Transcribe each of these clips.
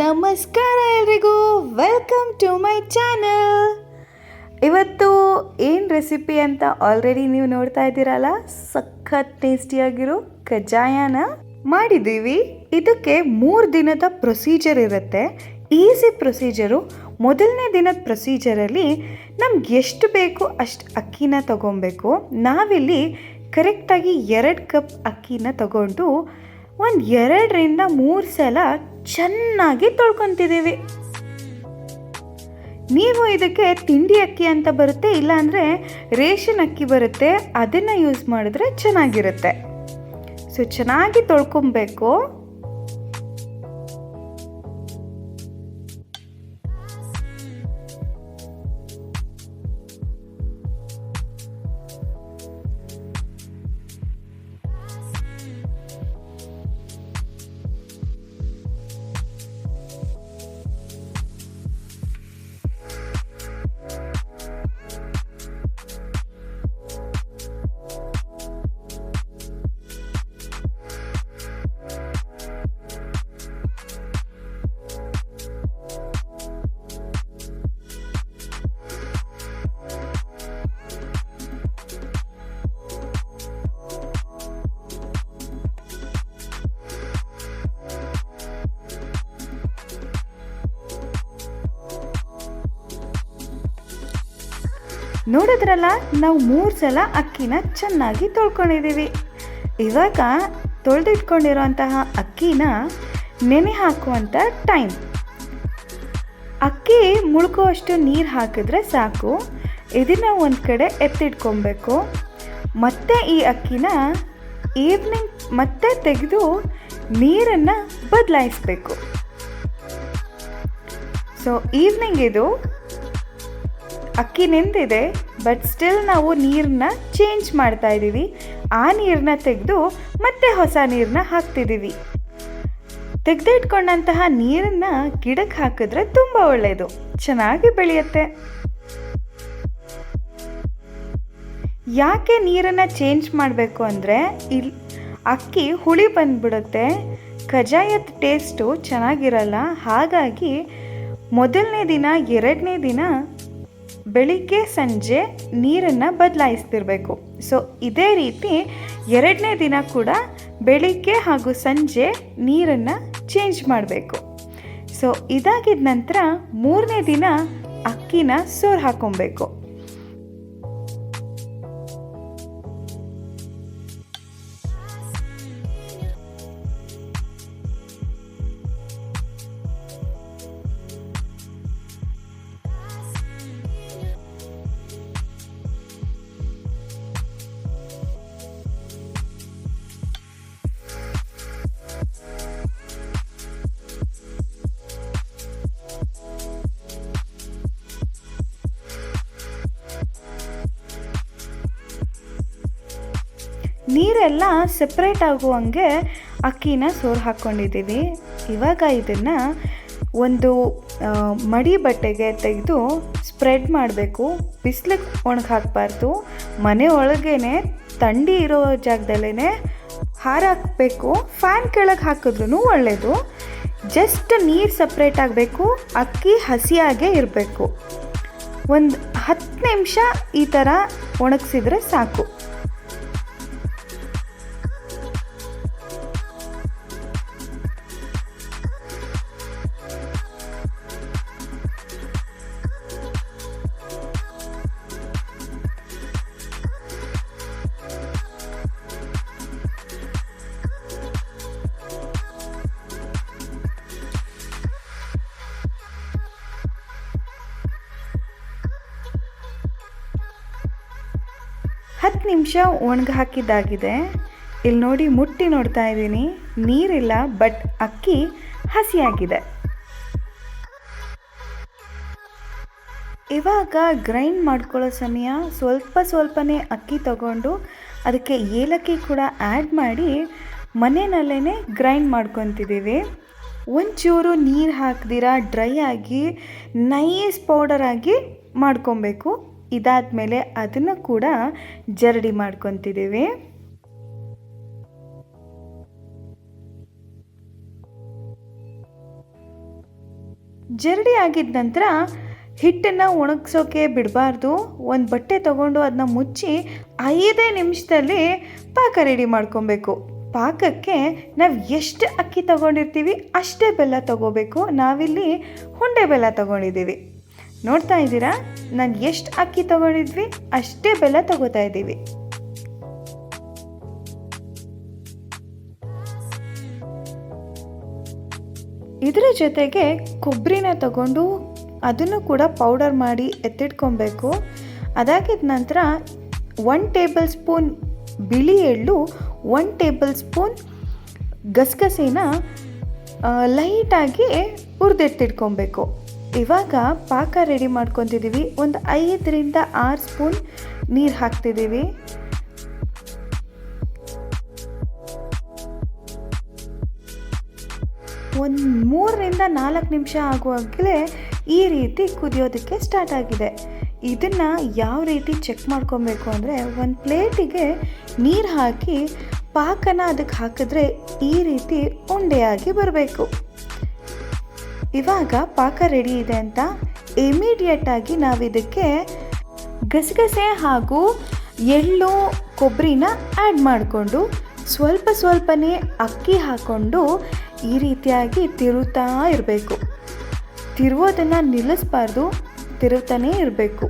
ನಮಸ್ಕಾರ ಎಲ್ರಿಗೂ, welcome to my channel. ಇವತ್ತು ಏನು ರೆಸಿಪಿ ಅಂತ ಆಲ್ರೆಡಿ ನೀವು ನೋಡ್ತಾ ಇದ್ದೀರಲ್ಲ, ಸಖತ್ ಟೇಸ್ಟಿಯಾಗಿರೋ ಕಜ್ಜಾಯನ ಮಾಡಿದ್ದೀವಿ. ಇದಕ್ಕೆ 3 ದಿನದ ಪ್ರೊಸೀಜರ್ ಇರುತ್ತೆ. Easy procedure. ಮೊದಲನೇ ದಿನದ ಪ್ರೊಸೀಜರಲ್ಲಿ ನಮ್ಗೆ ಎಷ್ಟು ಬೇಕು ಅಷ್ಟು ಅಕ್ಕಿನ ತಗೊಬೇಕು. ನಾವಿಲ್ಲಿ ಕರೆಕ್ಟಾಗಿ 2 ಕಪ್ ಅಕ್ಕಿನ ತಗೊಂಡು ಒಂದು 2 ರಿಂದ 3 ಸಲ ಚೆನ್ನಾಗಿ ತೊಳ್ಕೊತಿದ್ದೀವಿ. ನೀವು ಇದಕ್ಕೆ ತಿಂಡಿ ಅಕ್ಕಿ ಅಂತ ಬರುತ್ತೆ, ಇಲ್ಲಾಂದರೆ ರೇಷನ್ ಅಕ್ಕಿ ಬರುತ್ತೆ, ಅದನ್ನು ಯೂಸ್ ಮಾಡಿದ್ರೆ ಚೆನ್ನಾಗಿರುತ್ತೆ. ಸೊ ಚೆನ್ನಾಗಿ ತೊಳ್ಕೊಬೇಕು. ನೋಡಿದ್ರಲ್ಲ, ನಾವು 3 ಸಲ ಅಕ್ಕಿನ ಚೆನ್ನಾಗಿ ತೊಳ್ಕೊಂಡಿದ್ದೀವಿ. ಇವಾಗ ತೊಳೆದಿಟ್ಕೊಂಡಿರೋಂತಹ ಅಕ್ಕಿನ ನೆನೆ ಹಾಕುವಂಥ ಟೈಮ್. ಅಕ್ಕಿ ಮುಳುಗುವಷ್ಟು ನೀರು ಹಾಕಿದ್ರೆ ಸಾಕು. ಇದನ್ನು ಒಂದು ಕಡೆ ಎತ್ತಿಟ್ಕೊಬೇಕು. ಮತ್ತೆ ಈ ಅಕ್ಕಿನ ಈವ್ನಿಂಗ್ ಮತ್ತೆ ತೆಗೆದು ನೀರನ್ನು ಬದಲಾಯಿಸಬೇಕು. ಸೊ ಈವ್ನಿಂಗ್ ಇದು ಅಕ್ಕಿ ನೆಂದಿದೆ, ಬಟ್ ಸ್ಟಿಲ್ ನಾವು ನೀರನ್ನ ಚೇಂಜ್ ಮಾಡ್ತಾ ಇದ್ದೀವಿ. ಆ ನೀರನ್ನ ತೆಗೆದು ಮತ್ತೆ ಹೊಸ ನೀರನ್ನ ಹಾಕ್ತಿದ್ದೀವಿ. ತೆಗೆದಿಟ್ಕೊಂಡಂತಹ ನೀರನ್ನು ಗಿಡಕ್ಕೆ ಹಾಕಿದ್ರೆ ತುಂಬ ಒಳ್ಳೆಯದು, ಚೆನ್ನಾಗಿ ಬೆಳೆಯುತ್ತೆ. ಯಾಕೆ ನೀರನ್ನು ಚೇಂಜ್ ಮಾಡಬೇಕು ಅಂದರೆ, ಇಲ್ಲಿ ಅಕ್ಕಿ ಹುಳಿ ಬಂದ್ಬಿಡುತ್ತೆ, ಕಜ್ಜಾಯದ ಟೇಸ್ಟು ಚೆನ್ನಾಗಿರಲ್ಲ. ಹಾಗಾಗಿ ಮೊದಲನೇ ದಿನ 2ನೇ ದಿನ ಬೆಳಿಗ್ಗೆ ಸಂಜೆ ನೀರನ್ನು ಬದಲಾಯಿಸ್ತಿರ್ಬೇಕು. ಸೊ ಇದೇ ರೀತಿ 2ನೇ ದಿನ ಕೂಡ ಬೆಳಿಗ್ಗೆ ಹಾಗೂ ಸಂಜೆ ನೀರನ್ನು ಚೇಂಜ್ ಮಾಡಬೇಕು. ಸೊ ಇದಾಗಿದ ನಂತರ 3ನೇ ದಿನ ಅಕ್ಕಿನ ಸೋರ್ ಹಾಕೊಬೇಕು. ನೀರೆಲ್ಲ ಸಪ್ರೇಟ್ ಆಗುವಂಗೆ ಅಕ್ಕಿನ ಸೋರ್ ಹಾಕ್ಕೊಂಡಿದ್ದೀವಿ. ಇವಾಗ ಇದನ್ನು ಒಂದು ಮಡಿ ಬಟ್ಟೆಗೆ ತೆಗೆದು ಸ್ಪ್ರೆಡ್ ಮಾಡಬೇಕು. ಬಿಸಿಲಿಗೆ ಒಣಗಿ ಹಾಕಬಾರ್ದು. ಮನೆ ಒಳಗೇ ಥಂಡಿ ಇರೋ ಜಾಗದಲ್ಲೇ ಹಾರಾಕಬೇಕು. ಫ್ಯಾನ್ ಕೆಳಗೆ ಹಾಕಿದ್ರೂ ಒಳ್ಳೆಯದು. ಜಸ್ಟ್ ನೀರು ಸಪ್ರೇಟ್ ಆಗಬೇಕು, ಅಕ್ಕಿ ಹಸಿಯಾಗೇ ಇರಬೇಕು. ಒಂದು 10 ನಿಮಿಷ ಈ ಥರ ಒಣಗಿಸಿದ್ರೆ ಸಾಕು. ಹತ್ತು ನಿಮಿಷ ಒಣಗಿ ಹಾಕಿದ್ದಾಗಿದೆ. ಇಲ್ಲಿ ನೋಡಿ, ಮುಟ್ಟಿ ನೋಡ್ತಾ ಇದ್ದೀನಿ, ನೀರಿಲ್ಲ, ಬಟ್ ಅಕ್ಕಿ ಹಸಿಯಾಗಿದೆ. ಇವಾಗ ಗ್ರೈಂಡ್ ಮಾಡ್ಕೊಳ್ಳೋ ಸಮಯ. ಸ್ವಲ್ಪನೇ ಅಕ್ಕಿ ತಗೊಂಡು ಅದಕ್ಕೆ ಏಲಕ್ಕಿ ಕೂಡ ಆ್ಯಡ್ ಮಾಡಿ ಮನೆಯಲ್ಲೇ ಗ್ರೈಂಡ್ ಮಾಡ್ಕೊತಿದ್ದೀವಿ. ಒಂಚೂರು ನೀರು ಹಾಕ್ದಿರ ಡ್ರೈ ಆಗಿ ನೈಸ್ ಪೌಡರ್ ಆಗಿ ಮಾಡ್ಕೊಬೇಕು. ಇದಾದಮೇಲೆ ಅದನ್ನು ಕೂಡ ಜರಡಿ ಮಾಡ್ಕೊತಿದ್ದೀವಿ. ಜರಡಿ ಆಗಿದ ನಂತರ ಹಿಟ್ಟನ್ನು ಒಣಗಿಸೋಕೆ ಬಿಡಬಾರ್ದು. ಒಂದು ಬಟ್ಟೆ ತೊಗೊಂಡು ಅದನ್ನ ಮುಚ್ಚಿ 5 ನಿಮಿಷದಲ್ಲಿ ಪಾಕ ರೆಡಿ ಮಾಡ್ಕೊಬೇಕು. ಪಾಕಕ್ಕೆ ನಾವು ಎಷ್ಟು ಅಕ್ಕಿ ತೊಗೊಂಡಿರ್ತೀವಿ ಅಷ್ಟೇ ಬೆಲ್ಲ ತೊಗೋಬೇಕು. ನಾವಿಲ್ಲಿ ಹುಂಡೆ ಬೆಲ್ಲ ತೊಗೊಂಡಿದ್ದೀವಿ. ನೋಡ್ತಾ ಇದ್ದೀರಾ, ನಾನು ಎಷ್ಟು ಅಕ್ಕಿ ತೊಗೊಂಡಿದ್ವಿ ಅಷ್ಟೇ ಬೆಲ್ಲ ತೊಗೋತಾ ಇದ್ದೀವಿ. ಇದರ ಜೊತೆಗೆ ಕೊಬ್ಬರಿನ ತಗೊಂಡು ಅದನ್ನು ಕೂಡ ಪೌಡರ್ ಮಾಡಿ ಎತ್ತಿಟ್ಕೊಬೇಕು. ಅದಾಗಿದ ನಂತರ 1 ಟೇಬಲ್ ಸ್ಪೂನ್ ಬಿಳಿ ಎಳ್ಳು, 1 ಟೇಬಲ್ ಸ್ಪೂನ್ ಗಸಗಸೆನ ಲೈಟಾಗಿ ಹುರಿದೆತ್ತಿಟ್ಕೊಬೇಕು. ಇವಾಗ ಪಾಕ ರೆಡಿ ಮಾಡ್ಕೊತಿದ್ದೀವಿ. ಒಂದು 5 ರಿಂದ 6 ಸ್ಪೂನ್ ನೀರು ಹಾಕ್ತಿದ್ದೀವಿ. ಒಂದು 3 ರಿಂದ 4 ನಿಮಿಷ ಆಗುವಾಗಲೇ ಈ ರೀತಿ ಕುದಿಯೋದಕ್ಕೆ ಸ್ಟಾರ್ಟ್ ಆಗಿದೆ. ಇದನ್ನು ಯಾವ ರೀತಿ ಚೆಕ್ ಮಾಡ್ಕೊಬೇಕು ಅಂದರೆ, ಒಂದು ಪ್ಲೇಟಿಗೆ ನೀರು ಹಾಕಿ ಪಾಕನ ಅದಕ್ಕೆ ಹಾಕಿದ್ರೆ ಈ ರೀತಿ ಉಂಡೆಯಾಗಿ ಬರಬೇಕು. ಇವಾಗ ಪಾಕ ರೆಡಿ ಇದೆ ಅಂತ ಇಮಿಡಿಯೇಟಾಗಿ ನಾವು ಇದಕ್ಕೆ ಗಸಗಸೆ ಹಾಗೂ ಎಳ್ಳು ಕೊಬ್ಬರಿನ ಆ್ಯಡ್ ಮಾಡಿಕೊಂಡು ಸ್ವಲ್ಪನೇ ಅಕ್ಕಿ ಹಾಕ್ಕೊಂಡು ಈ ರೀತಿಯಾಗಿ ತಿರುತ್ತಾ ಇರಬೇಕು. ತಿರುವುದನ್ನು ನಿಲ್ಲಿಸಬಾರ್ದು, ತಿರುತ್ತಾನೇ ಇರಬೇಕು.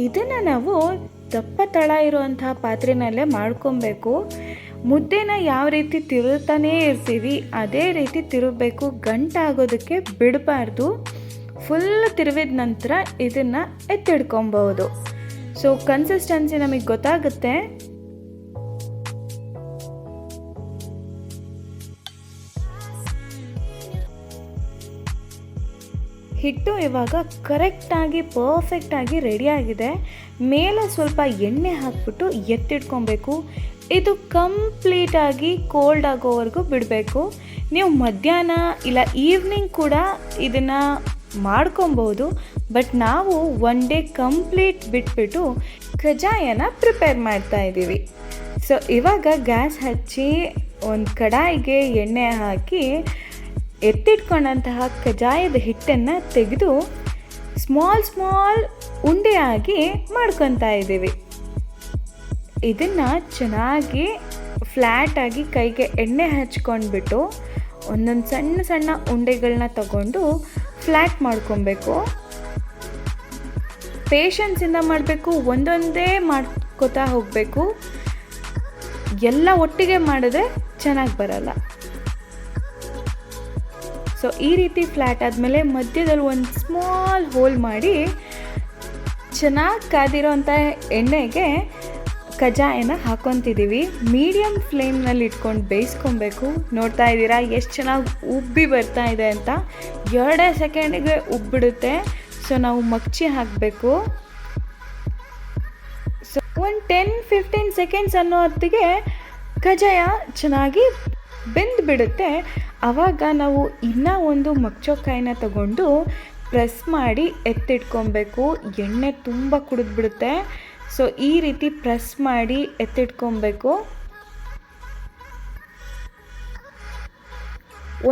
ಇದನ್ನು ನಾವು ದಪ್ಪ ತಳ ಇರುವಂತಹ ಪಾತ್ರೆನಲ್ಲೇ ಮಾಡ್ಕೊಬೇಕು. ಮುದ್ದೆನ ಯಾವ ರೀತಿ ತಿರುತ್ತಾನೇ ಇರ್ತೀವಿ ಅದೇ ರೀತಿ ತಿರುಗಬೇಕು. ಗಂಟಾಗೋದಕ್ಕೆ ಬಿಡಬಾರ್ದು. ಫುಲ್ ತಿರುವಿದ ನಂತರ ಇದನ್ನು ಎತ್ತಿಡ್ಕೊಬಹುದು. ಸೊ ಕನ್ಸಿಸ್ಟೆನ್ಸಿ ನಮಗೆ ಗೊತ್ತಾಗುತ್ತೆ. ಹಿಟ್ಟು ಇವಾಗ ಕರೆಕ್ಟಾಗಿ ಪರ್ಫೆಕ್ಟಾಗಿ ರೆಡಿಯಾಗಿದೆ. ಮೇಲೆ ಸ್ವಲ್ಪ ಎಣ್ಣೆ ಹಾಕ್ಬಿಟ್ಟು ಎತ್ತಿಟ್ಕೊಬೇಕು. ಇದು ಕಂಪ್ಲೀಟಾಗಿ ಕೋಲ್ಡ್ ಆಗೋವರೆಗೂ ಬಿಡಬೇಕು. ನೀವು ಮಧ್ಯಾಹ್ನ ಇಲ್ಲ ಈವ್ನಿಂಗ್ ಕೂಡ ಇದನ್ನು ಮಾಡ್ಕೊಬೋದು. ಬಟ್ ನಾವು 1 ಡೇ ಕಂಪ್ಲೀಟ್ ಬಿಟ್ಬಿಟ್ಟು ಕಜ್ಜಾಯನ ಪ್ರಿಪೇರ್ ಮಾಡ್ತಾ ಇದ್ದೀವಿ. ಸೊ ಇವಾಗ ಗ್ಯಾಸ್ ಹಚ್ಚಿ ಒಂದು ಕಡಾಯಿಗೆ ಎಣ್ಣೆ ಹಾಕಿ ಎತ್ತಿಟ್ಕೊಂಡಂತಹ ಕಜ್ಜಾಯದ ಹಿಟ್ಟನ್ನು ತೆಗೆದು ಸ್ಮಾಲ್ ಉಂಡೆಯಾಗಿ ಮಾಡ್ಕೊತಾ ಇದ್ದೀವಿ. ಇದನ್ನು ಚೆನ್ನಾಗಿ ಫ್ಲ್ಯಾಟಾಗಿ ಕೈಗೆ ಎಣ್ಣೆ ಹಚ್ಕೊಂಡ್ಬಿಟ್ಟು ಒಂದೊಂದು ಸಣ್ಣ ಉಂಡೆಗಳನ್ನ ತಗೊಂಡು ಫ್ಲ್ಯಾಟ್ ಮಾಡ್ಕೊಬೇಕು. ಪೇಷನ್ಸಿಂದ ಮಾಡಬೇಕು. ಒಂದೊಂದೇ ಮಾಡ್ಕೋತಾ ಹೋಗಬೇಕು. ಎಲ್ಲ ಒಟ್ಟಿಗೆ ಮಾಡಿದ್ರೆ ಚೆನ್ನಾಗಿ ಬರಲ್ಲ. ಸೊ ಈ ರೀತಿ ಫ್ಲ್ಯಾಟ್ ಆದಮೇಲೆ ಮಧ್ಯದಲ್ಲಿ ಒಂದು ಸ್ಮಾಲ್ ಹೋಲ್ ಮಾಡಿ ಚೆನ್ನಾಗಿ ಕಾದಿರೋಂಥ ಎಣ್ಣೆಗೆ ಕಜ್ಜಾಯನ ಹಾಕ್ಕೊತಿದ್ದೀವಿ. ಮೀಡಿಯಮ್ ಫ್ಲೇಮ್ನಲ್ಲಿ ಇಟ್ಕೊಂಡು ಬೇಯಿಸ್ಕೊಬೇಕು. ನೋಡ್ತಾ ಇದ್ದೀರಾ ಎಷ್ಟು ಚೆನ್ನಾಗಿ ಉಬ್ಬಿ ಬರ್ತಾ ಇದೆ ಅಂತ. 2 ಸೆಕೆಂಡಿಗೆ ಉಬ್ಬಿಡುತ್ತೆ. ಸೊ ನಾವು ಮಗ್ಚಿ ಹಾಕಬೇಕು. ಸೊ ಒಂದು 10-15 ಸೆಕೆಂಡ್ಸ್ ಅನ್ನೋ ಹೊತ್ತಿಗೆ ಕಜ್ಜಾಯ ಚೆನ್ನಾಗಿ ಬೆಂದುಬಿಡುತ್ತೆ. ಆವಾಗ ನಾವು ಇನ್ನೂ ಒಂದು ಮಗ್ಚೋಕಾಯಿನ ತಗೊಂಡು ಪ್ರೆಸ್ ಮಾಡಿ ಎತ್ತಿಟ್ಕೊಬೇಕು. ಎಣ್ಣೆ ತುಂಬ ಕುಡಿದ್ಬಿಡುತ್ತೆ. ಸೊ ಈ ರೀತಿ ಪ್ರೆಸ್ ಮಾಡಿ ಎತ್ತಿಟ್ಕೊಬೇಕು.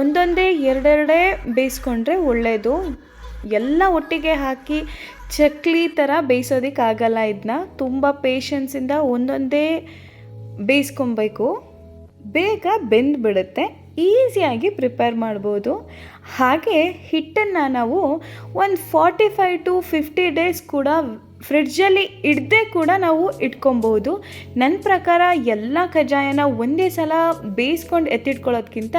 ಒಂದೊಂದೇ ಎರಡೆರಡೇ ಬೇಯಿಸ್ಕೊಂಡ್ರೆ ಒಳ್ಳೆಯದು. ಎಲ್ಲ ಒಟ್ಟಿಗೆ ಹಾಕಿ ಚಕ್ಲಿ ಥರ ಬೇಯಿಸೋದಕ್ಕಾಗಲ್ಲ. ಇದನ್ನ ತುಂಬ ಪೇಷನ್ಸಿಂದ ಒಂದೊಂದೇ ಬೇಯಿಸ್ಕೊಬೇಕು. ಬೇಗ ಬೆಂದುಬಿಡುತ್ತೆ. ಈಸಿಯಾಗಿ ಪ್ರಿಪೇರ್ ಮಾಡ್ಬೋದು. ಹಾಗೆ ಹಿಟ್ಟನ್ನು ನಾವು ಒಂದು 45 to 50 ಡೇಸ್ ಕೂಡ ಫ್ರಿಡ್ಜಲ್ಲಿ ಇಡದೆ ಕೂಡ ನಾವು ಇಟ್ಕೊಬೋದು. ನನ್ನ ಪ್ರಕಾರ ಎಲ್ಲ ಕಜ್ಜಾಯನ ಒಂದೇ ಸಲ ಬೇಯಿಸ್ಕೊಂಡು ಎತ್ತಿಟ್ಕೊಳ್ಳೋದ್ಕಿಂತ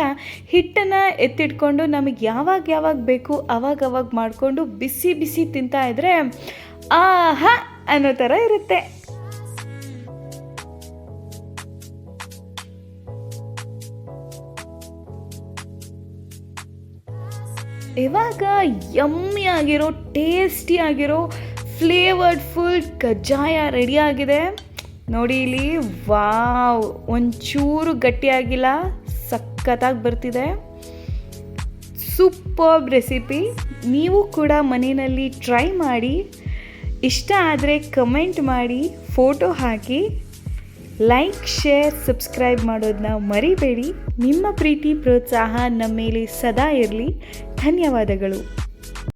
ಹಿಟ್ಟನ್ನು ಎತ್ತಿಟ್ಕೊಂಡು ನಮಗೆ ಯಾವಾಗ ಬೇಕು ಅವಾಗ ಮಾಡಿಕೊಂಡು ಬಿಸಿ ಬಿಸಿ ತಿಂತಾ ಇದ್ದರೆ ಆಹಾ ಅನ್ನೋ ಥರ ಇರುತ್ತೆ. ಇವಾಗ ಯಮ್ಮಿ ಆಗಿರೋ ಟೇಸ್ಟಿ ಆಗಿರೋ ಫ್ಲೇವರ್ಡ್ ಫುಲ್ ಕಜ್ಜಾಯ ರೆಡಿಯಾಗಿದೆ ನೋಡಿ. ಇಲ್ಲಿ ವಾವ್, ಒಂಚೂರು ಗಟ್ಟಿಯಾಗಿಲ್ಲ, ಸಖತ್ತಾಗಿ ಬರ್ತಿದೆ. Superb recipe. ನೀವು ಕೂಡ ಮನೆಯಲ್ಲಿ ಟ್ರೈ ಮಾಡಿ. ಇಷ್ಟ ಆದರೆ ಕಮೆಂಟ್ ಮಾಡಿ, ಫೋಟೋ ಹಾಕಿ, ಲೈಕ್, ಶೇರ್, ಸಬ್ಸ್ಕ್ರೈಬ್ ಮಾಡೋದನ್ನ ಮರಿಬೇಡಿ. ನಿಮ್ಮ ಪ್ರೀತಿ ಪ್ರೋತ್ಸಾಹ ನಮ್ಮ ಮೇಲೆ ಸದಾ ಇರಲಿ. ಧನ್ಯವಾದಗಳು.